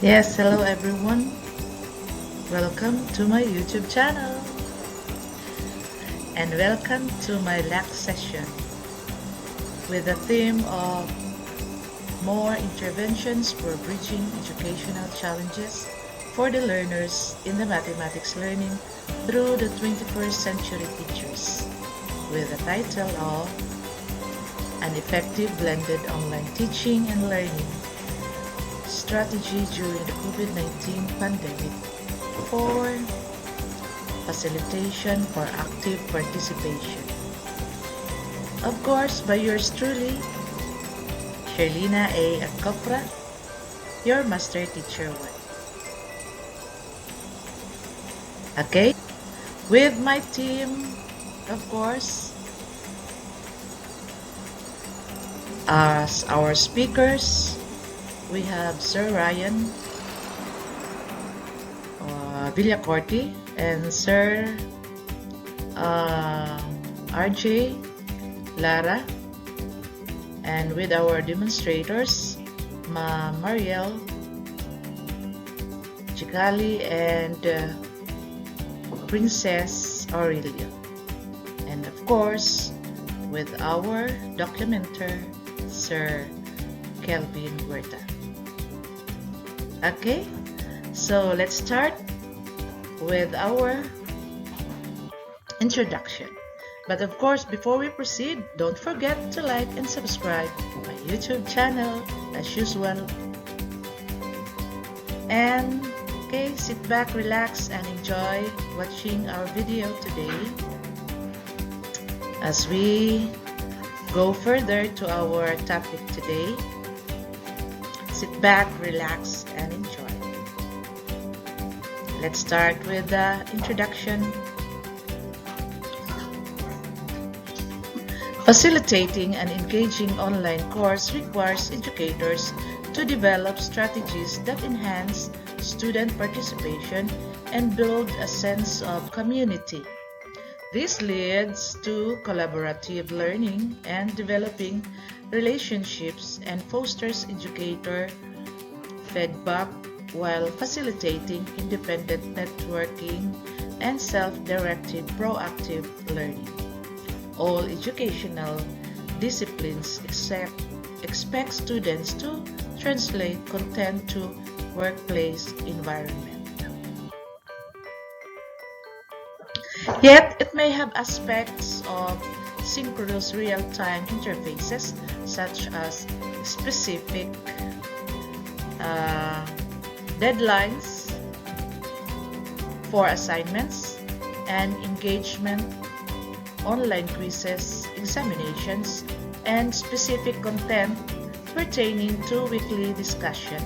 Yes, hello everyone. Welcome to my YouTube channel and welcome to my LAC session with the theme of more interventions for bridging educational challenges for the learners in the mathematics learning through the 21st century teachers, with the title of An Effective Blended Online Teaching and Learning Strategy During the COVID-19 Pandemic for Facilitation for Active Participation. Of course, by yours truly, SHERLINA A. AGCOPRA, your Master Teacher 1. Okay, with my team, of course, as our speakers, we have Sir Ryan Villacorti and Sir RJ Lara, and with our demonstrators, Ma Mariel Chikali and Princess Aurelia, and of course with our documenter, Sir Kelvin Huerta. Okay, so let's start with our introduction. But of course, before we proceed, don't forget to like and subscribe to my YouTube channel as usual. And okay, sit back, relax, and enjoy watching our video today as we go further to our topic today. Sit back, relax, and enjoy. Let's start with the introduction. Facilitating an engaging online course requires educators to develop strategies that enhance student participation and build a sense of community. This leads to collaborative learning and developing relationships and fosters educator feedback while facilitating independent networking and self-directed proactive learning. All educational disciplines expect students to translate content to workplace environment. Yet, it may have aspects of synchronous real-time interfaces such as specific deadlines for assignments and engagement, online quizzes, examinations, and specific content pertaining to weekly discussion.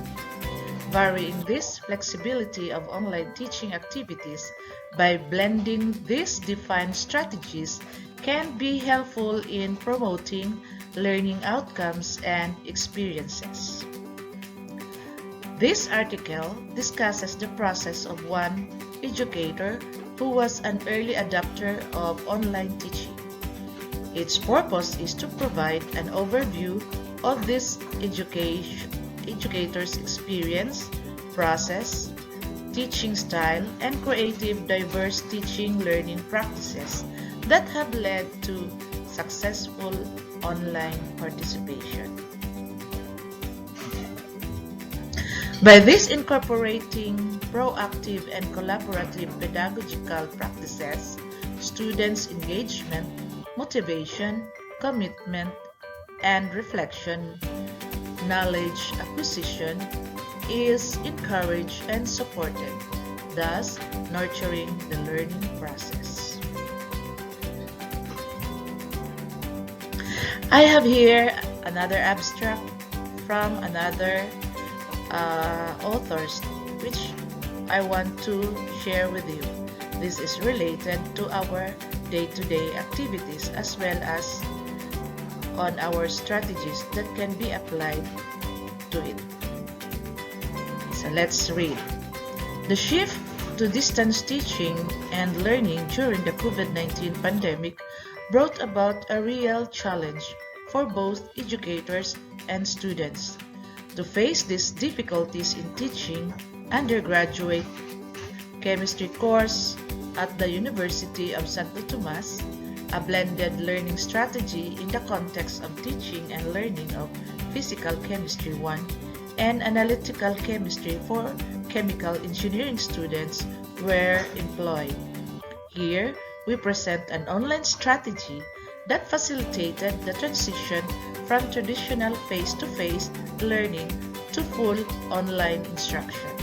Varying this flexibility of online teaching activities by blending these defined strategies can be helpful in promoting learning outcomes and experiences. This article discusses the process of one educator who was an early adopter of online teaching. Its purpose is to provide an overview of this educator's experience, process, teaching style, and creative diverse teaching learning practices that have led to successful online participation. By this incorporating proactive and collaborative pedagogical practices, students' engagement, motivation, commitment, and reflection, knowledge acquisition is encouraged and supported, thus nurturing the learning process. I have here another abstract from another authors which I want to share with you. This is related to our day-to-day activities as well as on our strategies that can be applied to it. So let's read. The shift to distance teaching and learning during the COVID-19 pandemic brought about a real challenge for both educators and students. To face these difficulties in teaching undergraduate chemistry course at the University of Santo Tomas, a blended learning strategy in the context of teaching and learning of Physical Chemistry 1 and Analytical Chemistry for chemical engineering students were employed. Here, we present an online strategy that facilitated the transition from traditional face-to-face learning to full online instruction.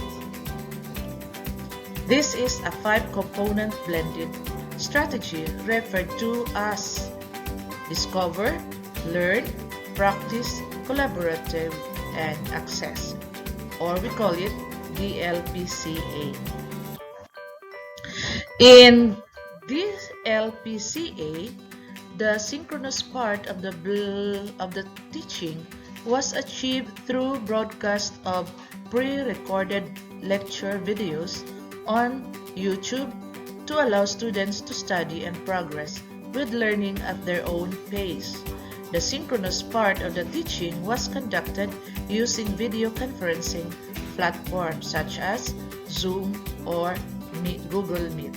This is a 5-component blended strategy referred to as Discover, Learn, Practice, Collaborative, and Access, or we call it DLPCA. In this LPCA, the synchronous part of the teaching was achieved through broadcast of pre-recorded lecture videos on YouTube to allow students to study and progress with learning at their own pace. The synchronous part of the teaching was conducted using video conferencing platforms such as Zoom or Google Meet.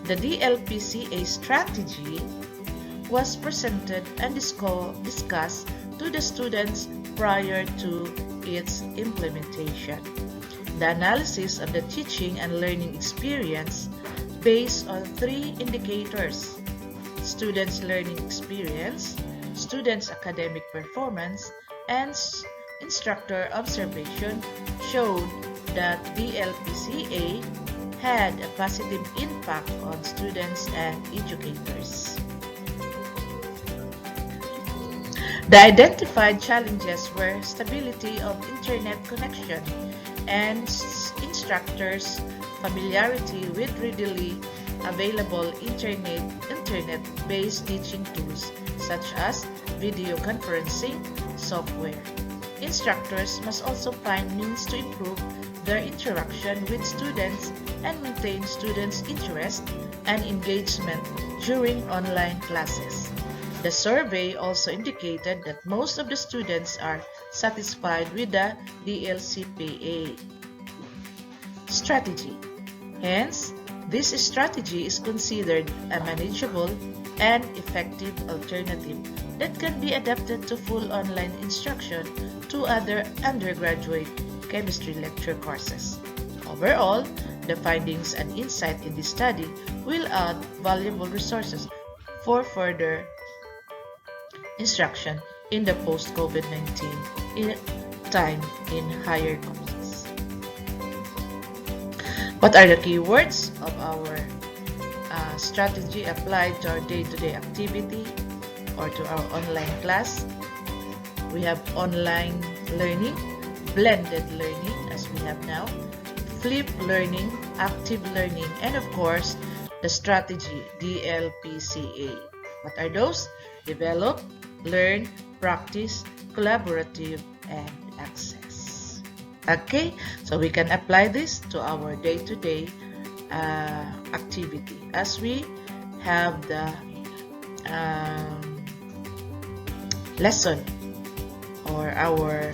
The DLPCA strategy was presented and discussed to the students prior to its implementation. The analysis of the teaching and learning experience based on 3 indicators: students' learning experience, students' academic performance, and instructor observation showed that DLPCA had a positive impact on students and educators. The identified challenges were stability of internet connection and instructors' familiarity with readily available internet-based teaching tools such as video conferencing software. Instructors must also find means to improve their interaction with students and maintain students' interest and engagement during online classes. The survey also indicated that most of the students are satisfied with the DLCPA strategy. Hence, this strategy is considered a manageable and effective alternative that can be adapted to full online instruction to other undergraduate chemistry lecture courses. Overall, the findings and insight in this study will add valuable resources for further instruction in the post-COVID-19 time in higher courses. What are the keywords of our strategy applied to our day-to-day activity or to our online class? We have online learning, blended learning as we have now, flipped learning, active learning, and of course, the strategy DLPCA. What are those? Develop, learn, practice, collaborative, and access. Okay, so we can apply this to our day-to-day activity as we have the lesson or our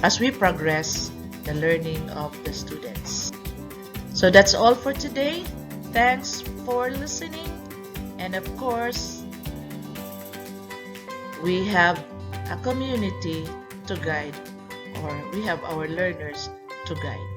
as we progress the learning of the students. So that's all for today. Thanks for listening, and of course we have a community to guide, or we have our learners to guide.